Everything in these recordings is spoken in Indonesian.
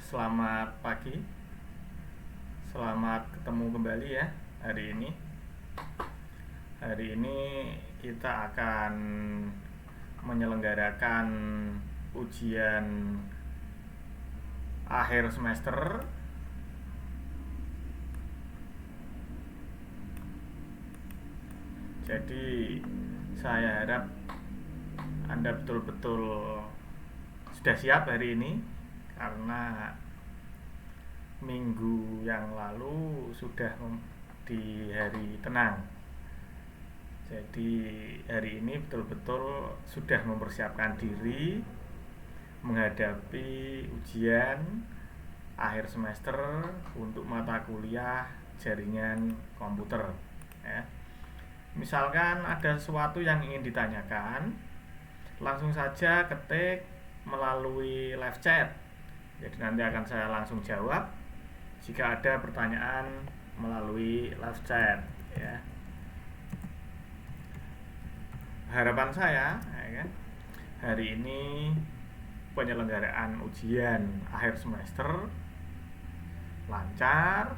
Selamat pagi. Selamat ketemu kembali ya hari ini. Hari ini kita akan menyelenggarakan ujian akhir semester. Jadi saya harap Anda betul-betul sudah siap hari ini, karena minggu yang lalu sudah di hari tenang. Jadi hari ini betul-betul sudah mempersiapkan diri menghadapi ujian akhir semester untuk mata kuliah jaringan komputer ya. Misalkan ada sesuatu yang ingin ditanyakan, langsung saja ketik melalui live chat. Jadi nanti akan saya langsung jawab jika ada pertanyaan melalui live chat ya. Harapan saya ya kan, hari ini penyelenggaraan ujian akhir semester lancar.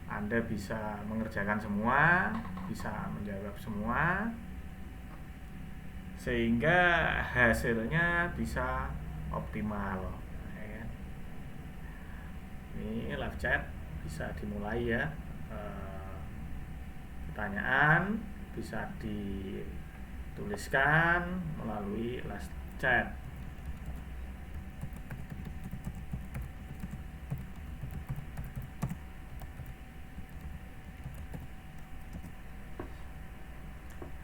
Anda bisa mengerjakan semua, bisa menjawab semua, sehingga hasilnya bisa optimal ya kan? Ini live chat bisa dimulai ya. Pertanyaan bisa dituliskan melalui live chat.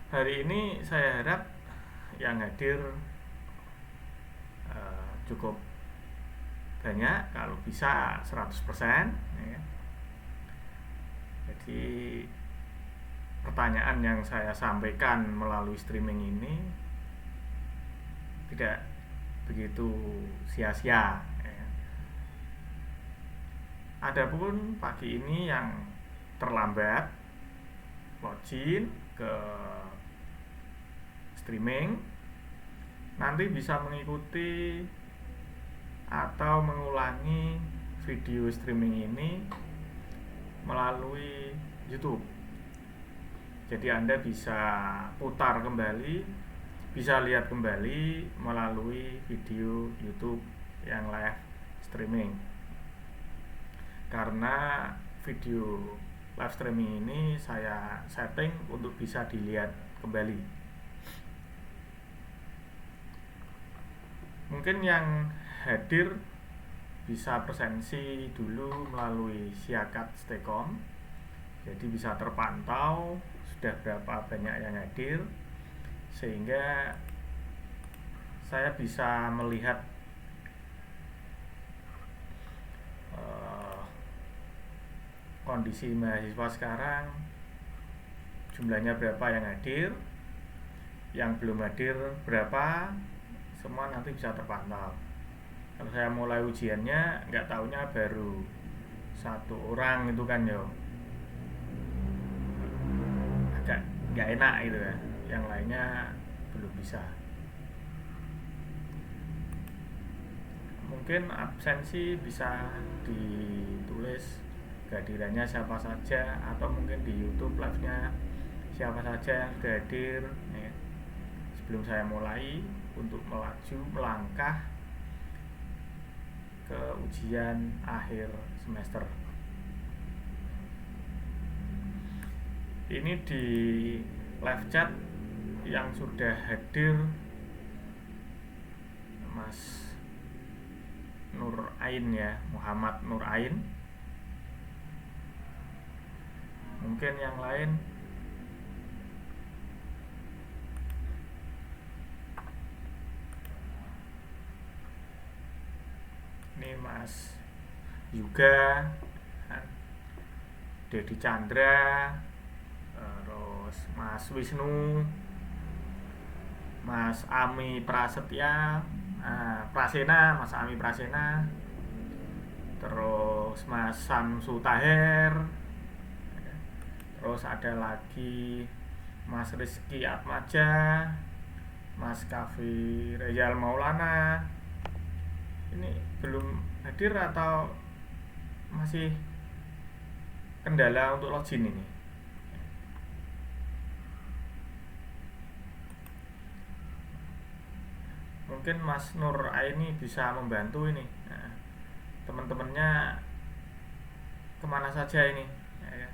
Hari ini saya harap yang hadir cukup banyak, kalau bisa 100% ya. Jadi pertanyaan yang saya sampaikan melalui streaming ini tidak begitu sia-sia ya. Adapun pagi ini yang terlambat login ke streaming, nanti bisa mengikuti atau mengulangi video streaming ini melalui YouTube. Jadi Anda bisa putar kembali, bisa lihat kembali melalui video YouTube yang live streaming. Karena video live streaming ini saya setting untuk bisa dilihat kembali. Mungkin yang hadir bisa presensi dulu melalui Siakat Stekom, jadi bisa terpantau sudah berapa banyak yang hadir, sehingga saya bisa melihat kondisi mahasiswa sekarang, jumlahnya berapa yang hadir, yang belum hadir berapa, semua nanti bisa terpantau. Kalau saya mulai ujiannya nggak taunya baru 1 orang itu kan yo, agak nggak enak gitu ya. Yang lainnya belum bisa. Mungkin absensi bisa ditulis kehadirannya siapa saja, atau mungkin di YouTube live-nya siapa saja yang sudah hadir ya. Sebelum saya mulai untuk melangkah ke ujian akhir semester. Ini di live chat yang sudah hadir Mas Nur Ain ya, Muhammad Nur Ain. Mungkin yang lain ini Mas Yuga, Dedi Chandra, terus Mas Wisnu, Mas Ami Prasetya, Prasena, Mas Ami Prasena, terus Mas Samsu Taher, terus ada lagi Mas Rizky Atmaja, Mas Kavi Rejal Maulana. Ini belum hadir atau masih kendala untuk login ini? Mungkin Mas Nur Aini bisa membantu ini. Nah, teman-temannya kemana saja ini? Ya.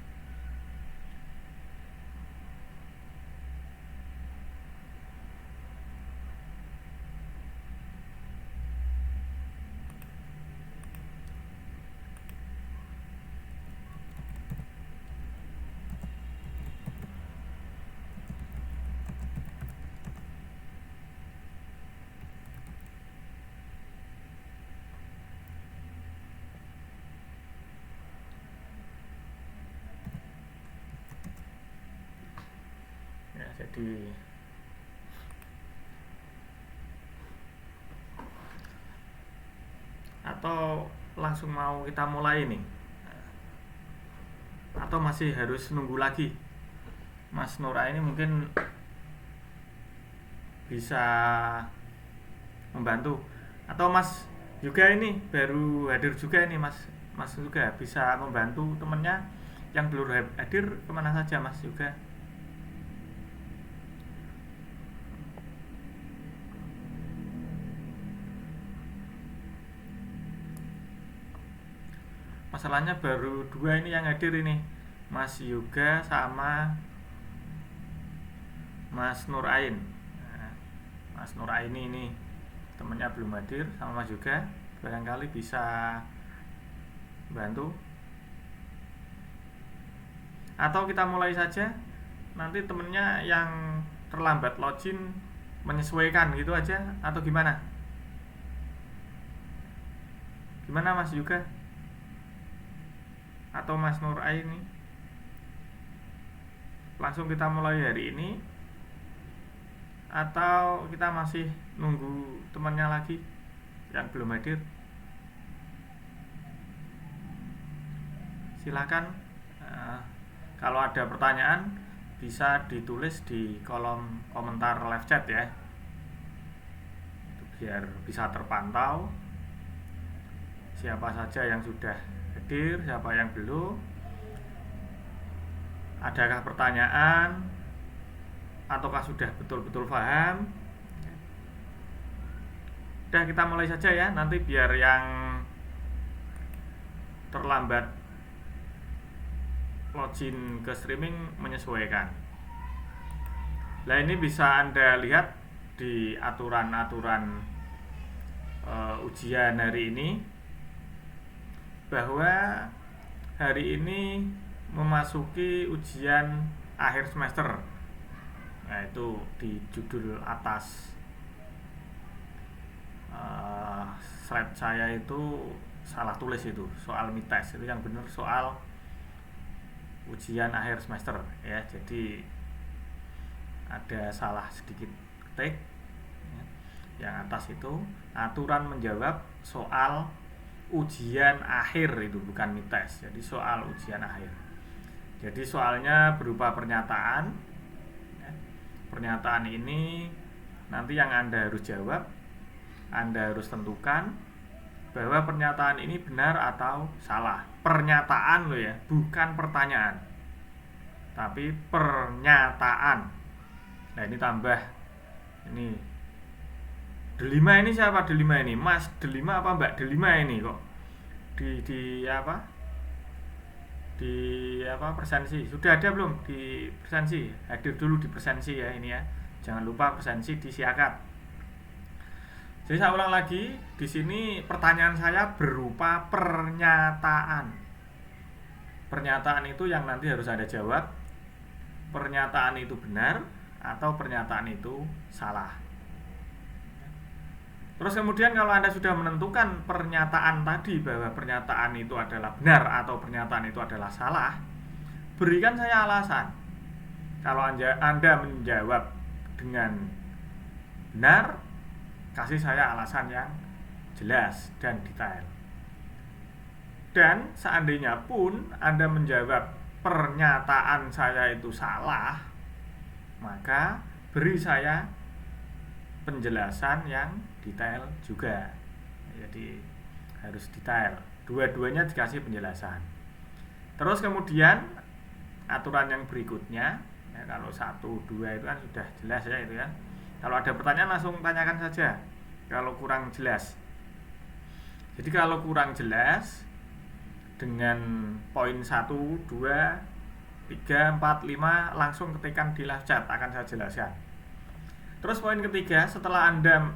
Jadi atau langsung mau kita mulai nih, atau masih harus nunggu lagi? Mas Nura ini mungkin bisa membantu, atau Mas juga ini baru hadir juga ini, Mas juga bisa membantu temennya yang belum hadir kemana saja Mas juga? Masalahnya baru dua ini yang hadir ini, Mas Yoga sama Mas Nur Ain. Nah, Mas Nur Ain ini temennya belum hadir, sama Mas Yoga, barangkali bisa bantu. Atau kita mulai saja, nanti temennya yang terlambat login menyesuaikan gitu aja, atau gimana? Gimana Mas Yoga? Atau Mas Nur Aini? Langsung kita mulai hari ini, atau kita masih nunggu temannya lagi yang belum hadir? Silakan. Kalau ada pertanyaan bisa ditulis di kolom komentar live chat ya, biar bisa terpantau siapa saja yang sudah hadir, siapa yang belum, adakah pertanyaan, ataukah sudah betul-betul paham. Udah, kita mulai saja ya, nanti biar yang terlambat login ke streaming menyesuaikan. Nah, ini bisa Anda lihat di aturan-aturan ujian hari ini, bahwa hari ini memasuki ujian akhir semester. Nah, itu di judul atas slide saya itu salah tulis, itu soal mites, itu yang benar soal ujian akhir semester ya. Jadi ada salah sedikit ketik ya. Yang atas itu aturan menjawab soal ujian akhir, itu bukan mites, jadi soal ujian akhir. Jadi soalnya berupa pernyataan ya. Pernyataan ini nanti yang Anda harus jawab, Anda harus tentukan bahwa pernyataan ini benar atau salah. Pernyataan loh ya, bukan pertanyaan, tapi pernyataan. Nah, ini tambah ini Delima ini siapa? Delima ini Mas Delima apa Mbak Delima ini kok di apa? Di apa presensi? Sudah ada belum di presensi? Hadir dulu di presensi ya ini ya. Jangan lupa presensi disiakan. Jadi saya ulang lagi, di sini pertanyaan saya berupa pernyataan. Pernyataan itu yang nanti harus Anda jawab. Pernyataan itu benar atau pernyataan itu salah. Terus kemudian kalau Anda sudah menentukan pernyataan tadi, bahwa pernyataan itu adalah benar atau pernyataan itu adalah salah, berikan saya alasan. Kalau Anda menjawab dengan benar, kasih saya alasan yang jelas dan detail. Dan seandainya pun Anda menjawab pernyataan saya itu salah, maka beri saya penjelasan yang detail juga. Jadi harus detail. Dua-duanya dikasih penjelasan. Terus kemudian aturan yang berikutnya, ya, kalau 1, 2 itu kan sudah jelas ya itu ya. Kalau ada pertanyaan langsung tanyakan saja kalau kurang jelas. Jadi kalau kurang jelas dengan poin 1, 2, 3, 4, 5 langsung ketikkan di live chat, akan saya jelaskan. Terus poin ketiga, setelah Anda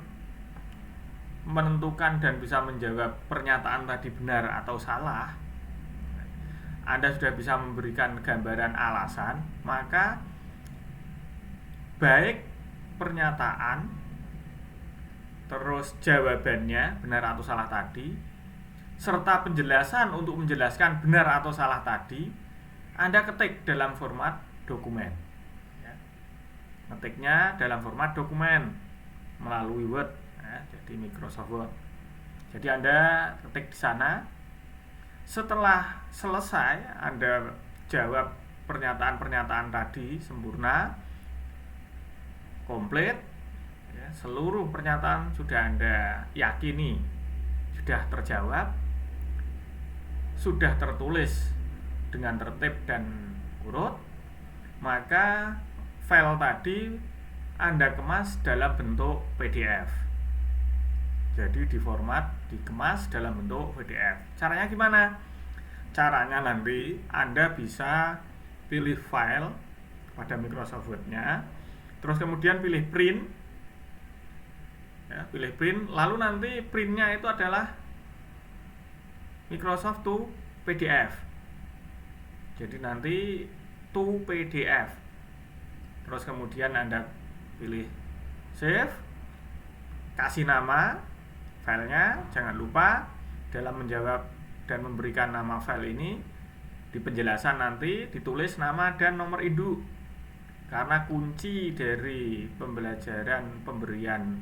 menentukan dan bisa menjawab pernyataan tadi benar atau salah, Anda sudah bisa memberikan gambaran alasan, maka baik pernyataan terus jawabannya benar atau salah tadi serta penjelasan untuk menjelaskan benar atau salah tadi Anda ketik dalam format dokumen. Ngetiknya dalam format dokumen melalui Word, ya, jadi Microsoft Word. Jadi Anda ketik di sana. Setelah selesai Anda jawab pernyataan-pernyataan tadi sempurna, komplit, ya, seluruh pernyataan sudah Anda yakini sudah terjawab, sudah tertulis dengan tertib dan urut, maka file tadi Anda kemas dalam bentuk PDF. Jadi dikemas dalam bentuk PDF. Caranya gimana? Caranya nanti Anda bisa pilih file pada Microsoft Word-nya, terus kemudian pilih print, ya, pilih print, lalu nanti printnya itu adalah Microsoft to PDF. Jadi nanti to PDF. Terus kemudian Anda pilih save, kasih nama filenya, jangan lupa dalam menjawab dan memberikan nama file ini di penjelasan nanti ditulis nama dan nomor induk, karena kunci dari pembelajaran pemberian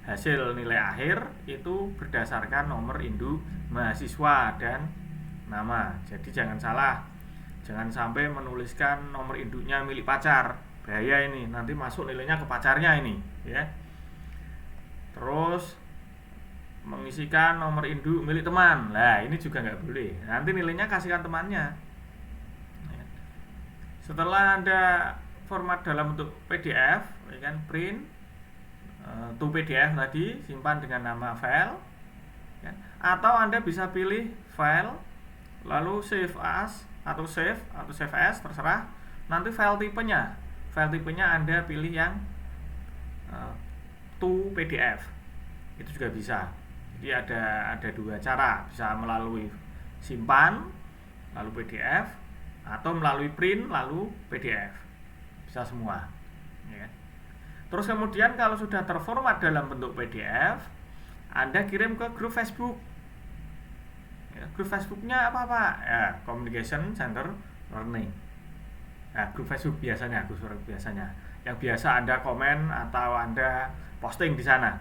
hasil nilai akhir itu berdasarkan nomor induk mahasiswa dan nama. Jadi jangan salah, jangan sampai menuliskan nomor induknya milik pacar, bahaya ini, nanti masuk nilainya ke pacarnya ini, ya. Terus mengisikan nomor induk milik teman, lah ini juga nggak boleh, nanti nilainya kasihkan temannya. Setelah Anda format dalam bentuk PDF, ya kan, print to PDF tadi, simpan dengan nama file, ya. Atau Anda bisa pilih file lalu save as atau save as, terserah. Nanti file tipenya Anda pilih yang to PDF, itu juga bisa. Jadi ada dua cara, bisa melalui simpan lalu PDF, atau melalui print lalu PDF, bisa semua, ya. Terus kemudian kalau sudah terformat dalam bentuk PDF, Anda kirim ke grup Facebook, ya. Grup Facebooknya apa Pak? Ya, Communication Center Learning. Nah, grup Facebook biasanya yang biasa Anda komen atau Anda posting di sana,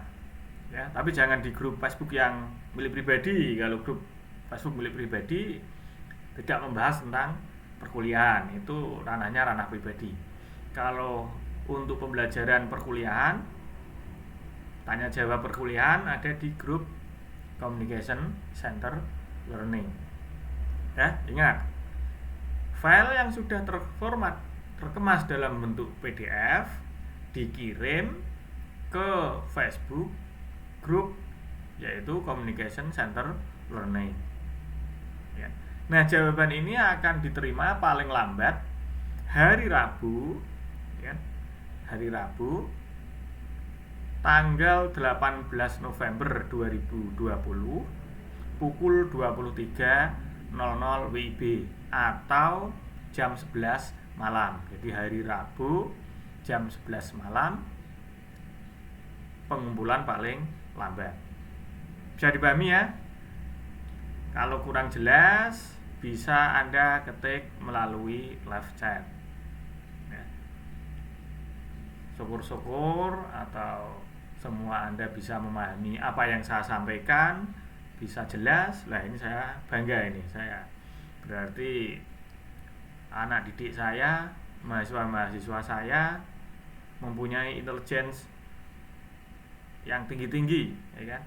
ya. Tapi jangan di grup Facebook yang milik pribadi. Kalau grup Facebook milik pribadi tidak membahas tentang perkuliahan, itu ranahnya ranah pribadi. Kalau untuk pembelajaran perkuliahan, tanya jawab perkuliahan, ada di grup Communication Center Learning, ya. Ingat, file yang sudah terformat, terkemas dalam bentuk PDF dikirim ke Facebook grup, yaitu Communication Center Learning, ya. Nah, jawaban ini akan diterima paling lambat hari Rabu, ya, hari Rabu tanggal 18 November 2020 pukul 23.00 WIB atau jam 11 malam. Jadi hari Rabu jam 11 malam pengumpulan paling lambat. Bisa dipahami ya? Kalau kurang jelas bisa Anda ketik melalui live chat, ya. Syukur-syukur atau semua Anda bisa memahami apa yang saya sampaikan, bisa jelas. Lah ini saya bangga, ini saya berarti anak didik saya, mahasiswa-mahasiswa saya mempunyai intelligence yang tinggi-tinggi, ya kan?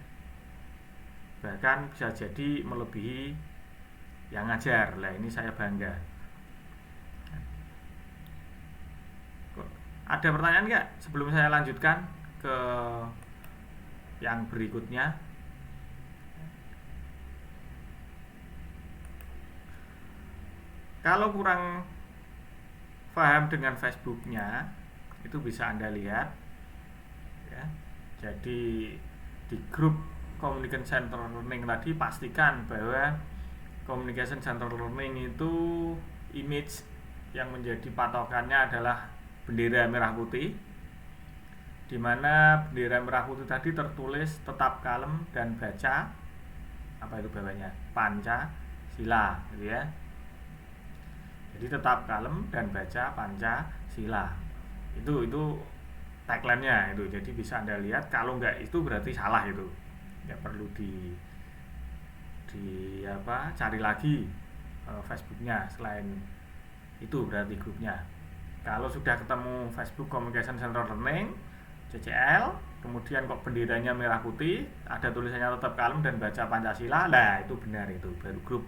bahkan bisa jadi melebihi yang ngajar. Lah ini saya bangga. Ada pertanyaan nggak sebelum saya lanjutkan ke yang berikutnya? Kalau kurang paham dengan Facebooknya, itu bisa Anda lihat ya. Jadi di grup Communication Center Learning tadi, pastikan bahwa Communication Center Learning itu image yang menjadi patokannya adalah bendera merah putih, di mana bendera merah putih tadi tertulis tetap kalem dan baca apa itu bawahnya, Pancasila, gitu ya. Jadi tetap kalem dan baca Pancasila. Itu tagline-nya itu. Jadi bisa Anda lihat, kalau enggak itu berarti salah itu. Ya perlu cari lagi Facebooknya selain itu, berarti grupnya. Kalau sudah ketemu Facebook Communication Center Learning CCL, kemudian kok benderanya merah putih, ada tulisannya tetap kalem dan baca Pancasila, nah itu benar, itu baru grup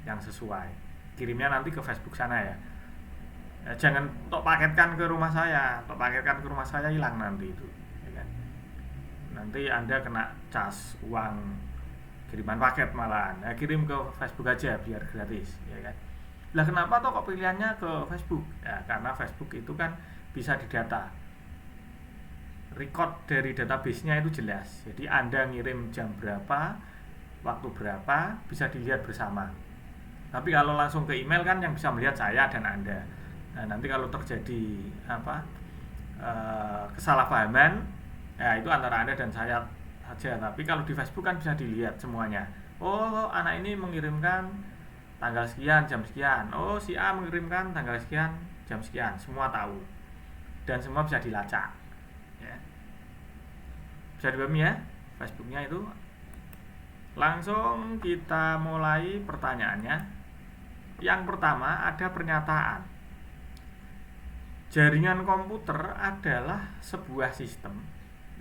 yang sesuai. Kirimnya nanti ke Facebook sana ya. Jangan tok paketkan ke rumah saya, hilang nanti itu, ya kan? Nanti Anda kena cas uang kiriman paket malahan. Kirim ke Facebook aja biar gratis, ya kan? Lah kenapa kok pilihannya ke Facebook? Ya karena Facebook itu kan bisa didata. Record dari database-nya itu jelas. Jadi Anda ngirim jam berapa, waktu berapa, bisa dilihat bersama. Tapi kalau langsung ke email kan yang bisa melihat saya dan Anda. Nah, nanti kalau terjadi kesalahpahaman, ya itu antara Anda dan saya saja. Tapi kalau di Facebook kan bisa dilihat semuanya. Oh, anak ini mengirimkan tanggal sekian, jam sekian. Oh, si A mengirimkan tanggal sekian, jam sekian. Semua tahu. Dan semua bisa dilacak. Ya. Bisa dipahami ya Facebooknya itu. Langsung kita mulai pertanyaannya. Yang pertama, ada pernyataan. Jaringan komputer adalah sebuah sistem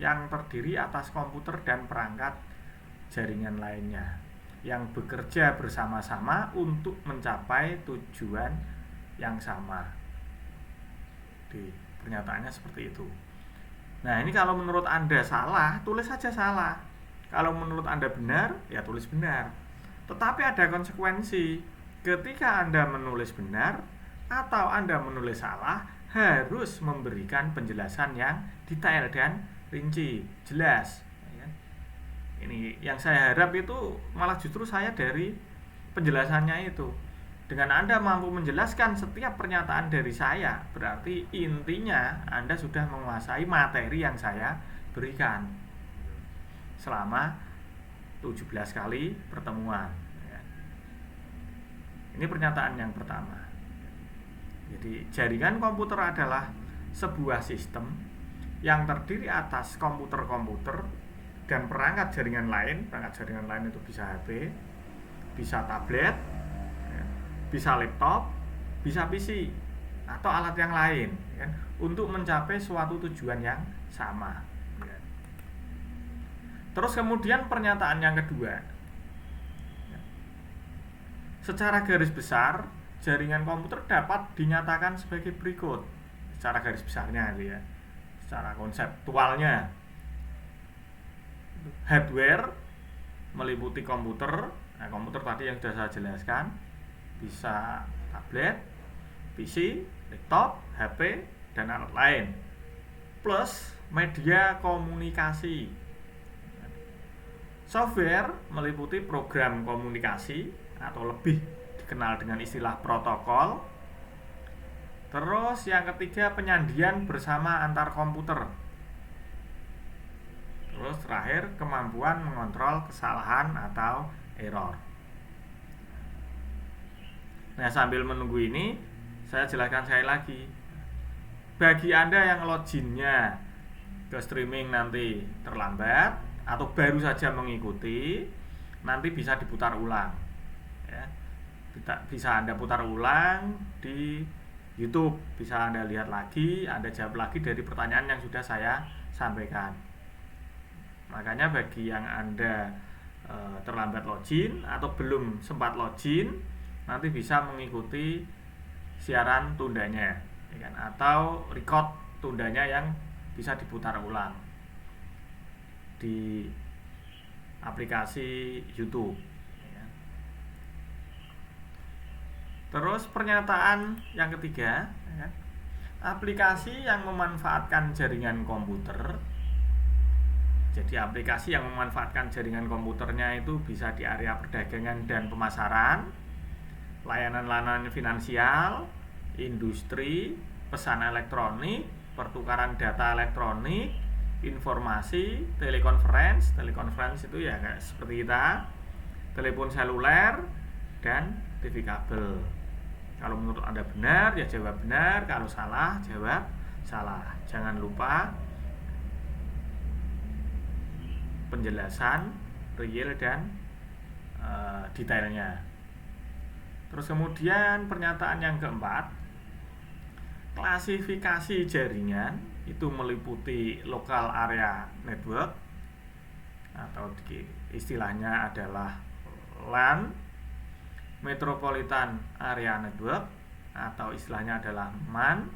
yang terdiri atas komputer dan perangkat jaringan lainnya yang bekerja bersama-sama untuk mencapai tujuan yang sama. Di pernyataannya seperti itu. Nah, ini kalau menurut Anda salah, tulis saja salah. Kalau menurut Anda benar, ya tulis benar. Tetapi ada konsekuensi. Ketika Anda menulis benar atau Anda menulis salah, harus memberikan penjelasan yang detail dan rinci, jelas. Ini yang saya harap itu malah justru saya dari penjelasannya itu. Dengan Anda mampu menjelaskan setiap pernyataan dari saya, berarti intinya Anda sudah menguasai materi yang saya berikan selama 17 kali pertemuan. Ini pernyataan yang pertama. Jadi jaringan komputer adalah sebuah sistem yang terdiri atas komputer-komputer dan perangkat jaringan lain. Perangkat jaringan lain itu bisa HP, bisa tablet, bisa laptop, bisa PC, atau alat yang lain, kan, untuk mencapai suatu tujuan yang sama. Terus kemudian pernyataan yang kedua. Secara garis besar, jaringan komputer dapat dinyatakan sebagai berikut. Secara garis besarnya itu ya. Secara konseptualnya. Hardware meliputi komputer. Nah, komputer tadi yang sudah saya jelaskan. Bisa tablet, PC, laptop, HP, dan alat lain. Plus media komunikasi. Software meliputi program komunikasi atau lebih dikenal dengan istilah protokol. Terus yang ketiga, penyandian bersama antar komputer. Terus terakhir, kemampuan mengontrol kesalahan atau error. Nah, sambil menunggu ini saya jelaskan sekali lagi. Bagi Anda yang loginnya ke streaming nanti terlambat atau baru saja mengikuti, nanti bisa diputar ulang. Ya, bisa Anda putar ulang di YouTube, bisa Anda lihat lagi, Anda jawab lagi dari pertanyaan yang sudah saya sampaikan. Makanya bagi yang Anda terlambat login atau belum sempat login, nanti bisa mengikuti siaran tundanya, ya kan? Atau record tundanya yang bisa diputar ulang di aplikasi YouTube, ya kan? Terus pernyataan yang ketiga, ya kan? Aplikasi yang memanfaatkan jaringan komputer. Jadi aplikasi yang memanfaatkan jaringan komputernya itu bisa di area perdagangan dan pemasaran, layanan-layanan finansial, industri, pesan elektronik, pertukaran data elektronik, informasi, telekonferensi itu ya kayak seperti kita, telepon seluler, dan TV kabel. Kalau menurut Anda benar, ya jawab benar. Kalau salah, jawab salah. Jangan lupa penjelasan real dan detailnya. Terus kemudian pernyataan yang keempat, klasifikasi jaringan itu meliputi local area network atau istilahnya adalah LAN, metropolitan area network atau istilahnya adalah MAN,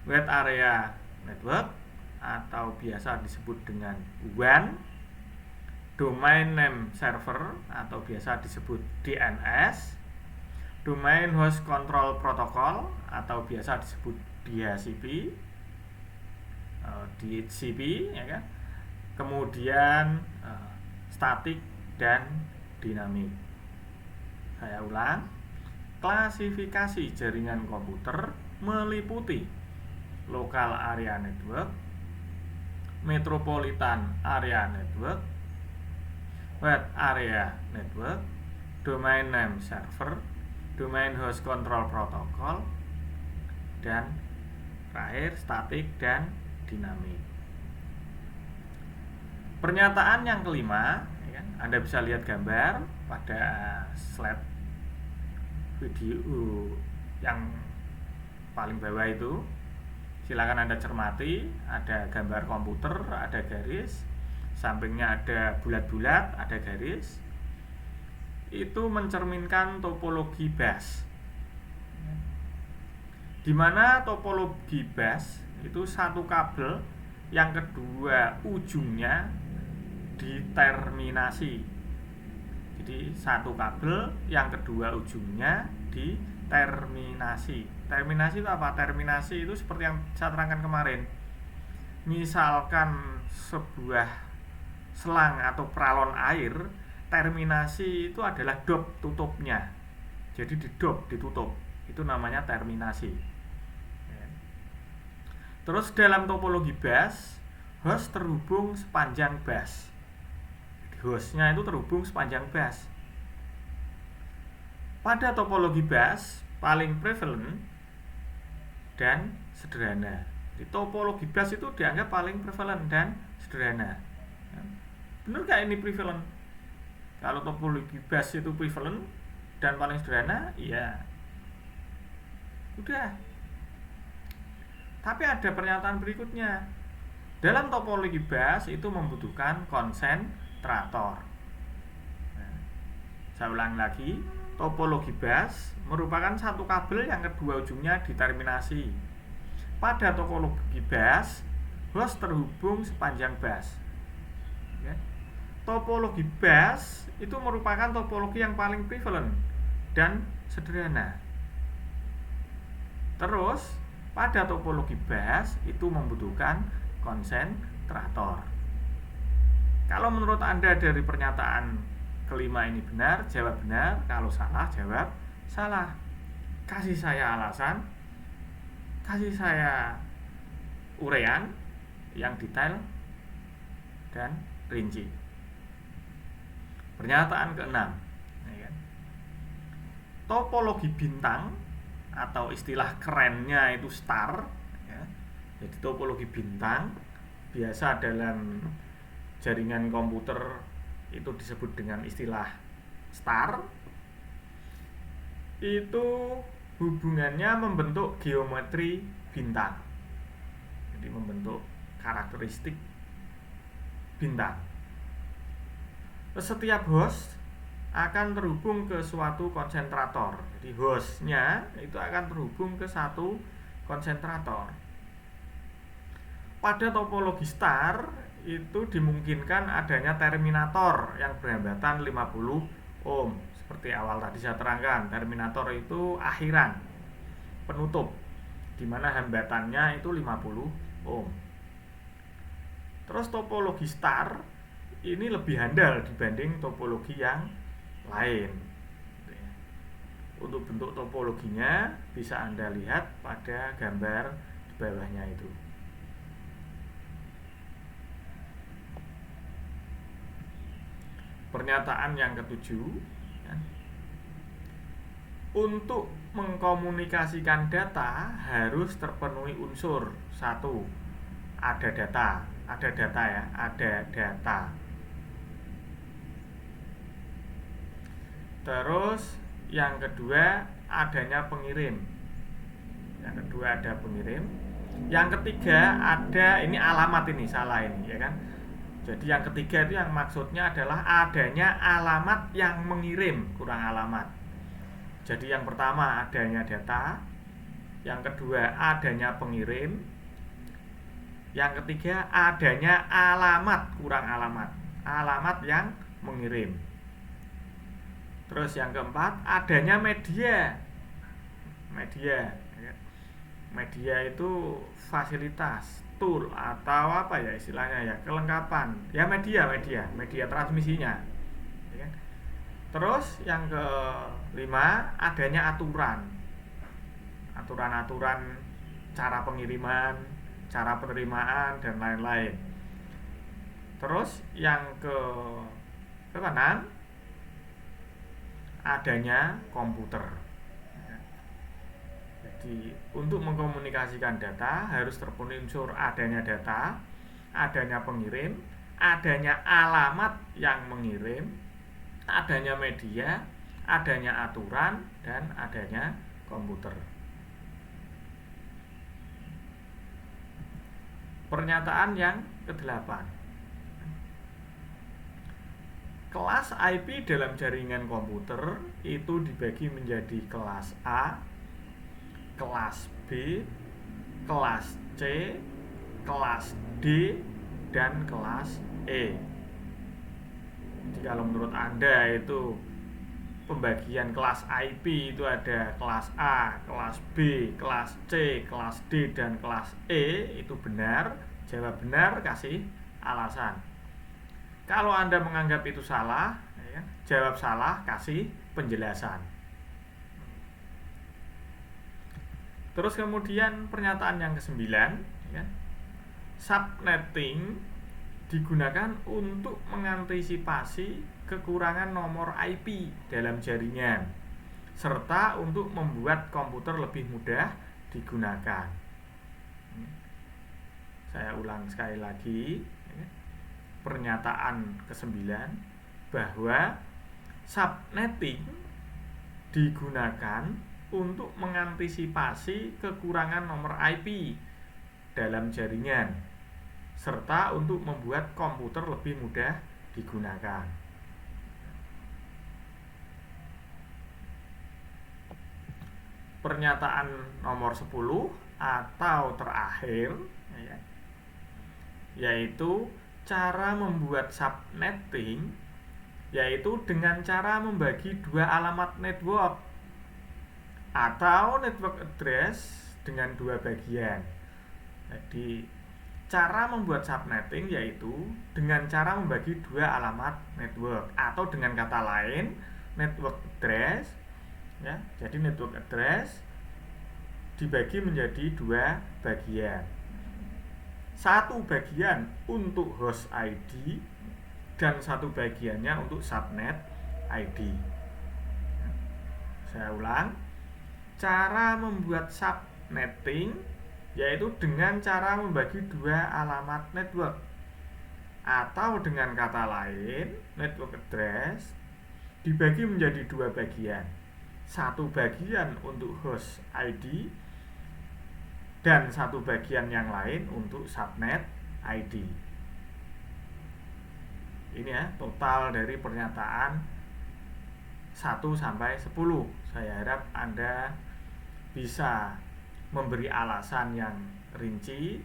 wide area network atau biasa disebut dengan WAN, domain name server atau biasa disebut DNS, domain host control protocol atau biasa disebut DHCP, ya kan? Kemudian statik dan dinamik. Saya ulang, klasifikasi jaringan komputer meliputi local area network, metropolitan area network, wide area network, domain name server, domain host control protocol, dan terakhir statik dan dinamik. Pernyataan yang kelima, ya kan? Anda bisa lihat gambar pada slide video yang paling bawah itu. Silakan Anda cermati, ada gambar komputer, ada garis, sampingnya ada bulat-bulat, ada garis. Itu mencerminkan topologi bus. Di mana topologi bus itu satu kabel yang kedua ujungnya diterminasi. Jadi satu kabel yang kedua ujungnya diterminasi. Terminasi itu apa? Terminasi itu seperti yang saya terangkan kemarin. Misalkan sebuah selang atau peralon air, terminasi itu adalah dop tutupnya. Jadi di dop, ditutup. Itu namanya terminasi. Terus dalam topologi bus, host terhubung sepanjang bus. Hostnya itu terhubung sepanjang bus. Pada topologi bus paling prevalent dan sederhana. Di topologi bus itu dianggap paling prevalent dan sederhana. Benar gak ini prevalent? Kalau topologi bus itu prevalent dan paling sederhana, iya. Udah. Tapi ada pernyataan berikutnya. Dalam topologi bus itu membutuhkan konsentrator. Nah, saya ulang lagi. Topologi bus merupakan satu kabel yang kedua ujungnya diterminasi. Pada topologi bus, host terhubung sepanjang bus. Ya. Topologi bus itu merupakan topologi yang paling prevalent dan sederhana. Terus, pada topologi bus itu membutuhkan konsentrator. Kalau menurut Anda dari pernyataan kelima ini benar, jawab benar. Kalau salah, jawab salah. Kasih saya alasan, kasih saya uraian yang detail dan rinci. Pernyataan keenam, ya kan? Topologi bintang atau istilah kerennya itu star, ya. Jadi topologi bintang biasa dalam jaringan komputer itu disebut dengan istilah star. Itu hubungannya membentuk geometri bintang. Jadi membentuk karakteristik bintang. Setiap host akan terhubung ke suatu konsentrator. Jadi hostnya itu akan terhubung ke satu konsentrator. Pada topologi star itu dimungkinkan adanya terminator yang berhambatan 50 ohm. Seperti awal tadi saya terangkan, terminator itu akhiran, penutup, di mana hambatannya itu 50 ohm. Terus topologi star ini lebih handal dibanding topologi yang lain. Untuk bentuk topologinya bisa Anda lihat pada gambar di bawahnya itu. Pernyataan yang ketujuh, ya. Untuk mengkomunikasikan data harus terpenuhi unsur satu, ada data ya, ada data. Terus yang kedua adanya pengirim. Yang kedua ada pengirim. Yang ketiga ada, ini alamat, ini salah ini ya kan. Jadi yang ketiga itu yang maksudnya adalah adanya alamat yang mengirim, kurang alamat. Jadi yang pertama adanya data, yang kedua adanya pengirim, yang ketiga adanya alamat, kurang alamat, alamat yang mengirim. Terus yang keempat adanya media. Media itu fasilitas, tool atau apa ya istilahnya ya, kelengkapan. Ya media transmisinya. Ya. Terus yang kelima adanya aturan. Aturan-aturan cara pengiriman, cara penerimaan dan lain-lain. Terus yang keenam adanya komputer. Jadi untuk mengkomunikasikan data harus terpenuhi unsur adanya data, adanya pengirim, adanya alamat yang mengirim, adanya media, adanya aturan, dan adanya komputer. Pernyataan yang ke-8. Kelas IP dalam jaringan komputer itu dibagi menjadi kelas A, kelas B, kelas C, kelas D, dan kelas E. Jadi kalau menurut Anda itu pembagian kelas IP itu ada kelas A, kelas B, kelas C, kelas D, dan kelas E, itu benar. Jawab benar, kasih alasan. Kalau Anda menganggap itu salah, ya, jawab salah, kasih penjelasan. Terus kemudian pernyataan yang ke-9, ya, subnetting digunakan untuk mengantisipasi kekurangan nomor IP dalam jaringan serta untuk membuat komputer lebih mudah digunakan. Saya ulang sekali lagi, ya. Pernyataan ke-9 bahwa subnetting digunakan untuk mengantisipasi kekurangan nomor IP dalam jaringan serta untuk membuat komputer lebih mudah digunakan. Pernyataan nomor 10 atau terakhir, ya, yaitu cara membuat subnetting yaitu dengan cara membagi dua alamat network atau network address dengan dua bagian. Jadi cara membuat subnetting yaitu dengan cara membagi dua alamat network, atau dengan kata lain network address, ya. Jadi network address dibagi menjadi dua bagian. Satu bagian untuk host ID dan satu bagiannya untuk subnet ID. Saya ulang. Cara membuat subnetting yaitu dengan cara membagi dua alamat network, atau dengan kata lain network address dibagi menjadi dua bagian. Satu bagian untuk host ID dan satu bagian yang lain untuk subnet ID. Ini ya, total dari pernyataan 1 sampai 10. Saya harap Anda bisa memberi alasan yang rinci,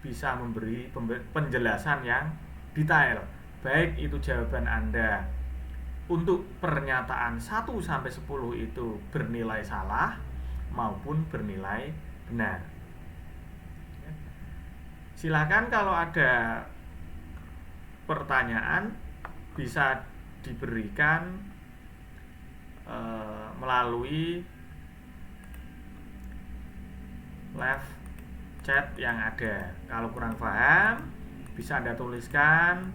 bisa memberi penjelasan yang detail. Baik itu jawaban Anda untuk pernyataan 1 sampai 10 itu bernilai salah maupun bernilai benar. Silakan kalau ada pertanyaan bisa diberikan melalui live chat yang ada. Kalau kurang paham bisa Anda tuliskan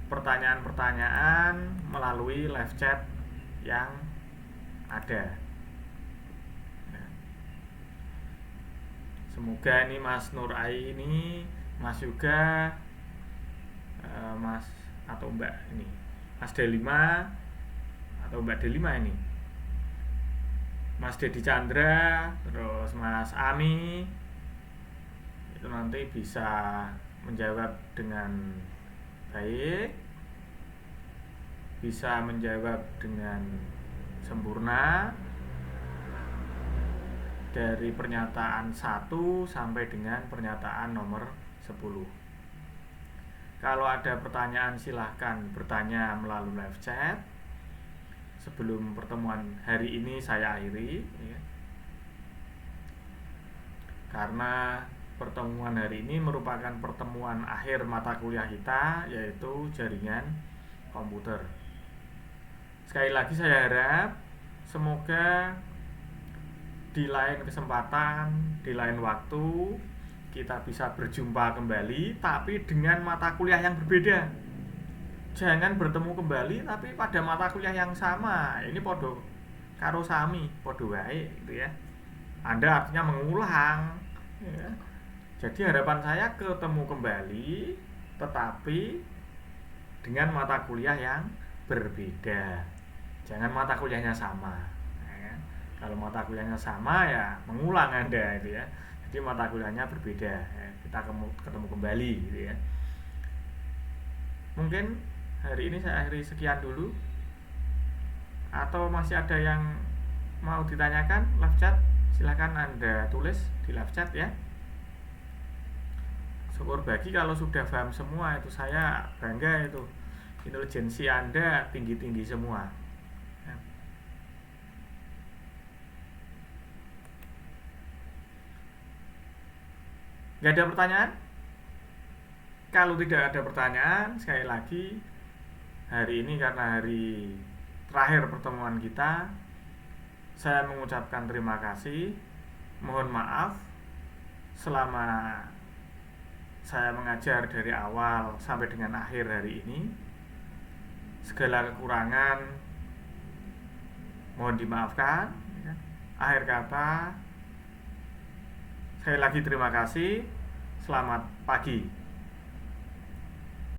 pertanyaan-pertanyaan melalui live chat yang ada. Semoga ini Mas Nur Ai ini, Mas Yoga, Mas atau Mbak ini, Mas Delima atau Mbak Delima ini, Mas Dedi Chandra, terus Mas Ami, itu nanti bisa menjawab dengan baik, bisa menjawab dengan sempurna dari pernyataan 1 sampai dengan pernyataan nomor 10. Kalau ada pertanyaan silahkan bertanya melalui live chat. Sebelum pertemuan hari ini saya akhiri ya. Karena pertemuan hari ini merupakan pertemuan akhir mata kuliah kita, yaitu jaringan komputer. Sekali lagi saya harap semoga di lain kesempatan, di lain waktu kita bisa berjumpa kembali, tapi dengan mata kuliah yang berbeda. Jangan bertemu kembali tapi pada mata kuliah yang sama. Ini podo karo sami, podo wae gitu ya. Anda artinya mengulang ya. Jadi harapan saya ketemu kembali tetapi dengan mata kuliah yang berbeda. Jangan mata kuliahnya sama. Kalau mata kuliahnya sama ya mengulang Anda itu ya. Jadi mata kuliahnya berbeda ya. Kita ketemu kembali gitu ya. Mungkin hari ini saya akhiri sekian dulu. Atau masih ada yang mau ditanyakan live chat, silakan Anda tulis di live chat ya. Syukur bagi kalau sudah paham semua, itu saya bangga itu. Intelijensi Anda tinggi-tinggi semua. Nggak ada pertanyaan? Kalau tidak ada pertanyaan, sekali lagi hari ini karena hari terakhir pertemuan kita, saya mengucapkan terima kasih. Mohon maaf selama saya mengajar dari awal sampai dengan akhir hari ini. Segala kekurangan mohon dimaafkan. Akhir kata, sekali lagi terima kasih. Selamat pagi.